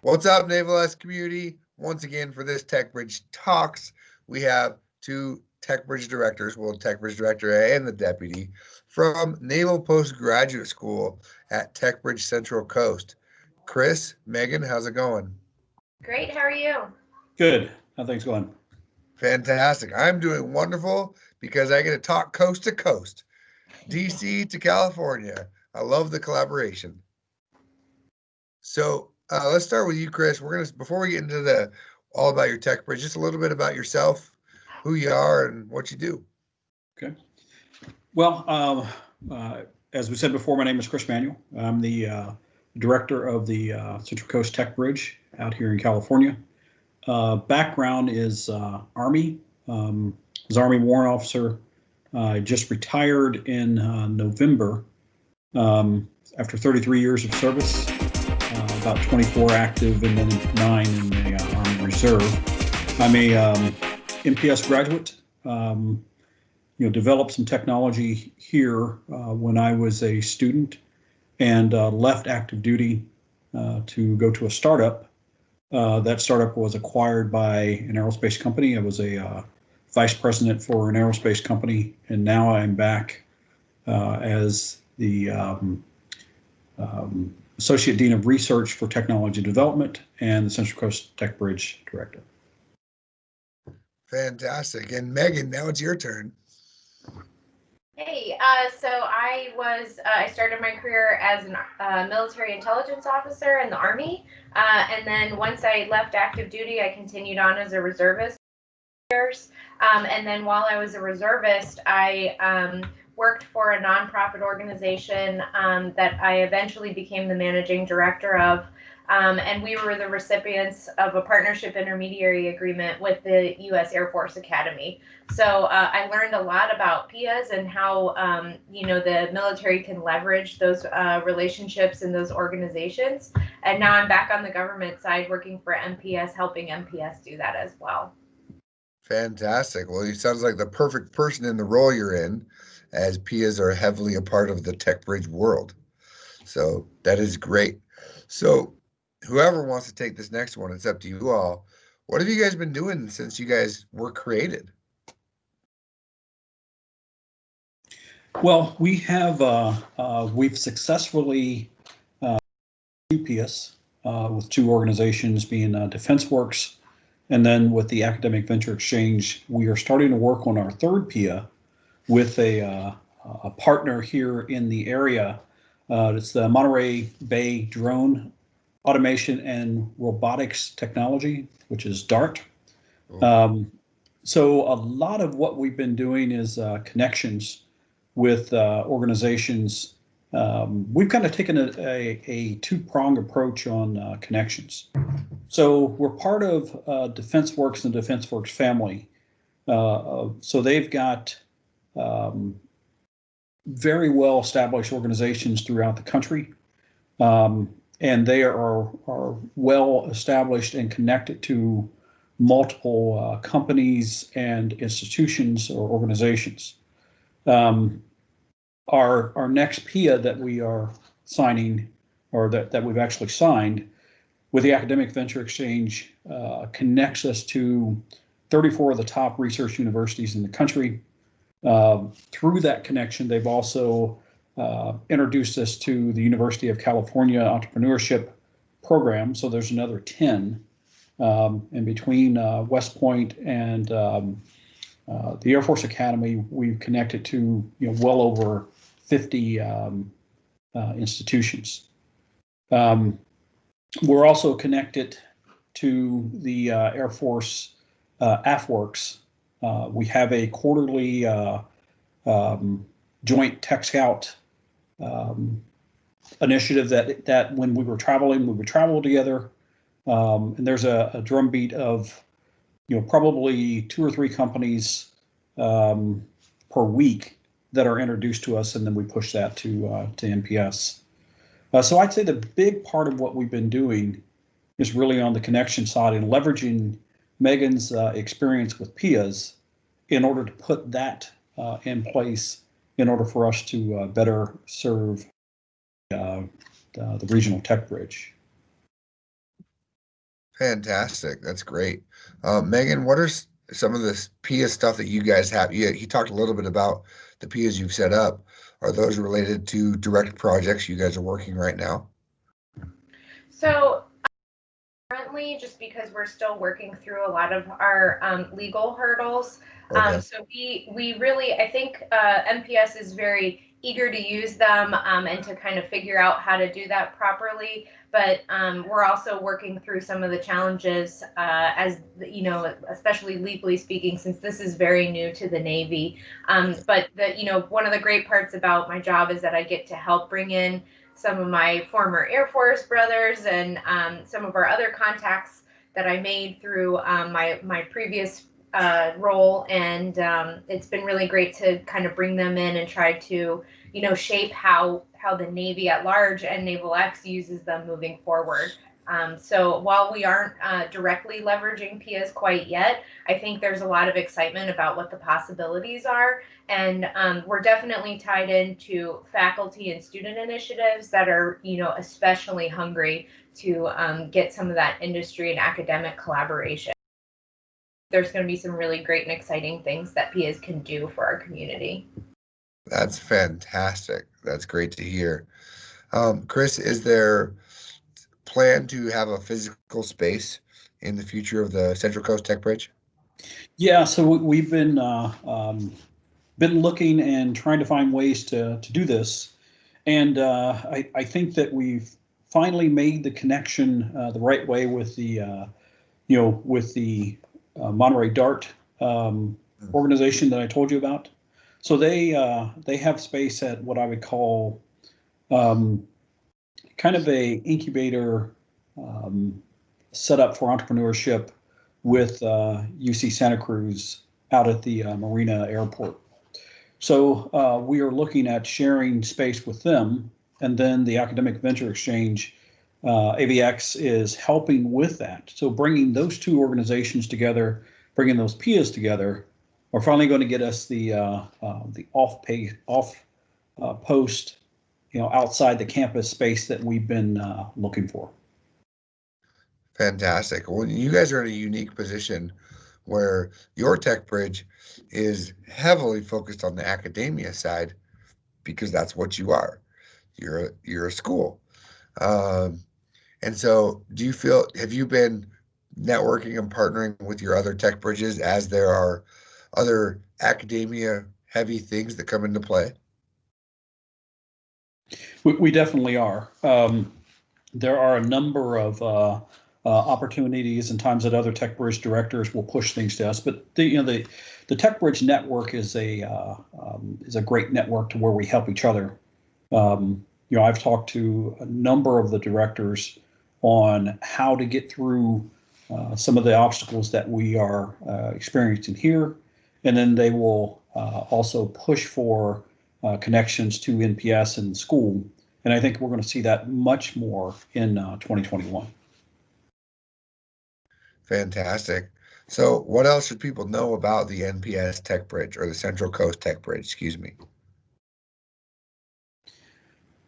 What's up, NavalX community? Once again, for this Tech Bridge Talks, we have two Tech Bridge directors, well, Tech Bridge Director and the Deputy, from Naval Post Graduate School at Tech Bridge Central Coast. Chris, Megan, how's it going? Great, how are you? Good. How things going? Fantastic. I'm doing wonderful because I get to talk coast to coast, DC to California. I love the collaboration. So let's start with you, Chris. We're gonna before we get into the all about your tech bridge, just a little bit about yourself, who you are, and what you do. Okay. Well, as we said before, my name is Chris Manuel. I'm the director of the Central Coast Tech Bridge out here in California. Background is Army. Was Army warrant officer. Just retired in November after 33 years of service. About 24 active and then 9 in the Army Reserve. I'm a MPS graduate. Developed some technology here when I was a student and left active duty to go to a startup. That startup was acquired by an aerospace company. I was a vice president for an aerospace company, and now I'm back as the Associate Dean of Research for Technology Development and the Central Coast Tech Bridge Director. Fantastic. And Megan, now it's your turn. Hey, so I started my career as a military intelligence officer in the Army, and then once I left active duty, I continued on as a reservist. And then while I was a reservist, I worked for a nonprofit organization that I eventually became the managing director of. And we were the recipients of a partnership intermediary agreement with the U.S. Air Force Academy. So I learned a lot about PIAs and how, the military can leverage those relationships in those organizations. And now I'm back on the government side working for MPS, helping MPS do that as well. Fantastic. Well, it sounds like the perfect person in the role you're in, as PIAs are heavily a part of the Tech Bridge world. So that is great. So whoever wants to take this next one, it's up to you all. What have you guys been doing since you guys were created? Well, we've successfully PIAs with two organizations being DefenseWorks, and then with the Academic Venture Exchange, we are starting to work on our third PIA with a partner here in the area. It's the Monterrey Bay Drone Automation and Robotics Technology, which is DART. So a lot of what we've been doing is connections with organizations. We've kind of taken a two-pronged approach on connections. So we're part of DefenseWorks and the DefenseWorks family. So they've got very well-established organizations throughout the country. And they are well established and connected to multiple companies and institutions or organizations. Our next PIA that we are signing, or that we've actually signed with the Academic Venture Exchange, connects us to 34 of the top research universities in the country. Through that connection, they've also introduced us to the University of California Entrepreneurship Program. So there's another 10. And between West Point and the Air Force Academy, we've connected to well over 50 institutions. We're also connected to the Air Force AFWorks. We have a quarterly joint Tech Scout initiative that when we were traveling, we would travel together. And there's a drumbeat of probably 2 or 3 companies per week that are introduced to us, and then we push that to MPS. So I'd say the big part of what we've been doing is really on the connection side and leveraging Megan's experience with PIAs in order to put that in place in order for us to better serve the regional tech bridge. Fantastic. That's great. Megan, what are some of the PIA stuff that you guys have? He talked a little bit about the PIAs you've set up. Are those related to direct projects you guys are working right now? So currently, just because we're still working through a lot of our legal hurdles, Okay. so we really, I think MPS is very eager to use them and to kind of figure out how to do that properly. But we're also working through some of the challenges, as you know, especially legally speaking, since this is very new to the Navy. But one of the great parts about my job is that I get to help bring in some of my former Air Force brothers and some of our other contacts that I made through my previous role, and it's been really great to kind of bring them in and try to shape how the Navy at large and NavalX uses them moving forward. So while we aren't directly leveraging PIAs quite yet, I think there's a lot of excitement about what the possibilities are. And we're definitely tied into faculty and student initiatives that are, especially hungry to get some of that industry and academic collaboration. There's going to be some really great and exciting things that PIAs can do for our community. That's fantastic. That's great to hear. Chris, is there plan to have a physical space in the future of the Central Coast Tech Bridge? Yeah, so we've been looking and trying to find ways to do this, and I think that we've finally made the connection the right way with the Monterey Dart organization that I told you about. So they have space at what I would call kind of a incubator set up for entrepreneurship with UC Santa Cruz out at the Marina Airport. So we are looking at sharing space with them, and then the Academic Venture Exchange, AVX, is helping with that. So bringing those two organizations together, bringing those PIAs together, are finally going to get us the post, outside the campus space that we've been looking for. Fantastic. Well, you guys are in a unique position where your tech bridge is heavily focused on the academia side because that's what you are. You're a school. And so have you been networking and partnering with your other tech bridges as there are other academia heavy things that come into play? We definitely are. There are a number of opportunities and times that other Tech Bridge directors will push things to us. But the Tech Bridge network is a great network to where we help each other. I've talked to a number of the directors on how to get through some of the obstacles that we are experiencing here, and then they will also push for connections to NPS and school. And I think we're going to see that much more in 2021. Fantastic. So what else should people know about the NPS Tech Bridge or the Central Coast Tech Bridge, excuse me?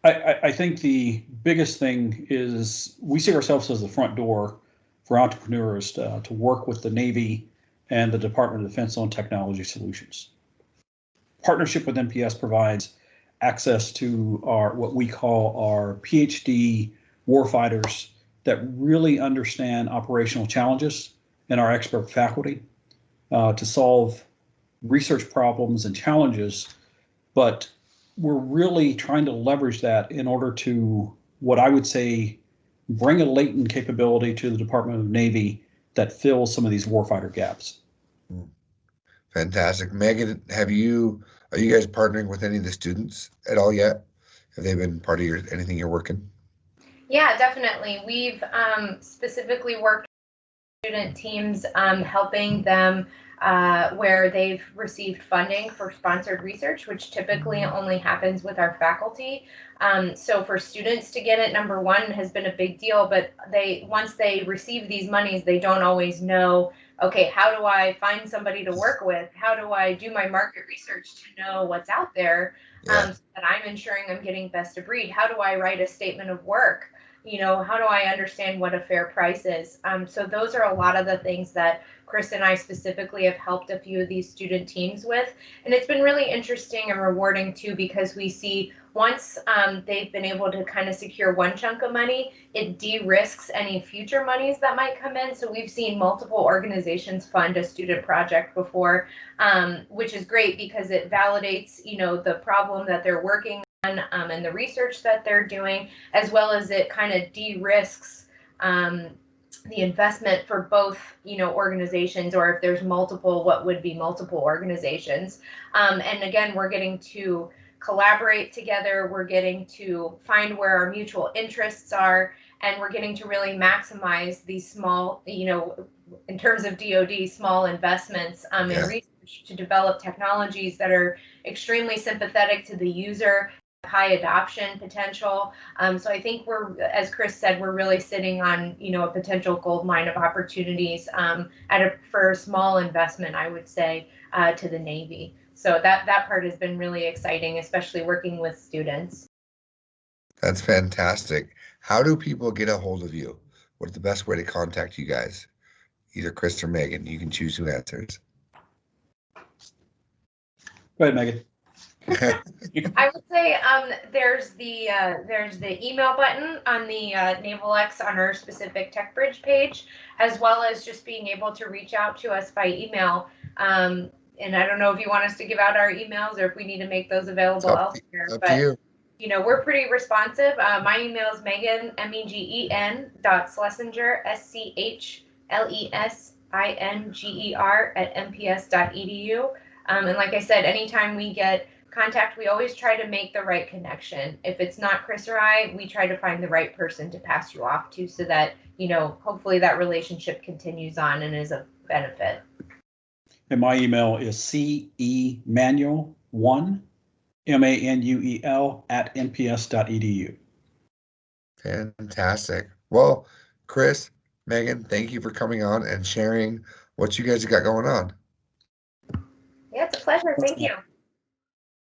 I think the biggest thing is we see ourselves as the front door for entrepreneurs to work with the Navy and the Department of Defense on technology solutions. Partnership with NPS provides access to what we call our PhD warfighters that really understand operational challenges, and our expert faculty to solve research problems and challenges. But we're really trying to leverage that in order to, what I would say, bring a latent capability to the Department of Navy that fills some of these warfighter gaps. Fantastic. Megan, are you guys partnering with any of the students at all yet? Have they been part of anything you're working? Yeah, definitely. We've specifically worked with student teams, helping them where they've received funding for sponsored research, which typically only happens with our faculty. So for students to get it, number one, has been a big deal, but once they receive these monies, they don't always know, okay, how do I find somebody to work with? How do I do my market research to know what's out there so that I'm ensuring I'm getting best of breed? How do I write a statement of work? how do I understand what a fair price is? So those are a lot of the things that Chris and I specifically have helped a few of these student teams with. And it's been really interesting and rewarding too, because we see once they've been able to kind of secure one chunk of money, it de-risks any future monies that might come in. So we've seen multiple organizations fund a student project before, which is great because it validates, the problem that they're working on and the research that they're doing, as well as it kind of de-risks the investment for both, organizations, or if there's multiple, what would be multiple organizations. And again, we're getting to collaborate together. We're getting to find where our mutual interests are, and we're getting to really maximize these small, in terms of DoD, small investments in research to develop technologies that are extremely sympathetic to the user, high adoption potential. So I think as Chris said, we're really sitting on, a potential gold mine of opportunities for a small investment, I would say, to the Navy. So that part has been really exciting, especially working with students. That's fantastic. How do people get a hold of you? What's the best way to contact you guys? Either Chris or Megan. You can choose who answers. Go ahead, Megan. I would say there's the email button on the NavalX on our specific TechBridge page, as well as just being able to reach out to us by email. And I don't know if you want us to give out our emails or if we need to make those available elsewhere. Up to you. We're pretty responsive. My email is Megen, MEGEN .Schlesinger, SCHLESINGER @mps.edu. And like I said, anytime we get contact, we always try to make the right connection. If it's not Chris or I, we try to find the right person to pass you off to, so that, hopefully that relationship continues on and is of benefit. And my email is cemanuel1, MANUEL @mps.edu. Fantastic. Well, Chris, Megan, thank you for coming on and sharing what you guys have got going on. Yeah, it's a pleasure. Thank you.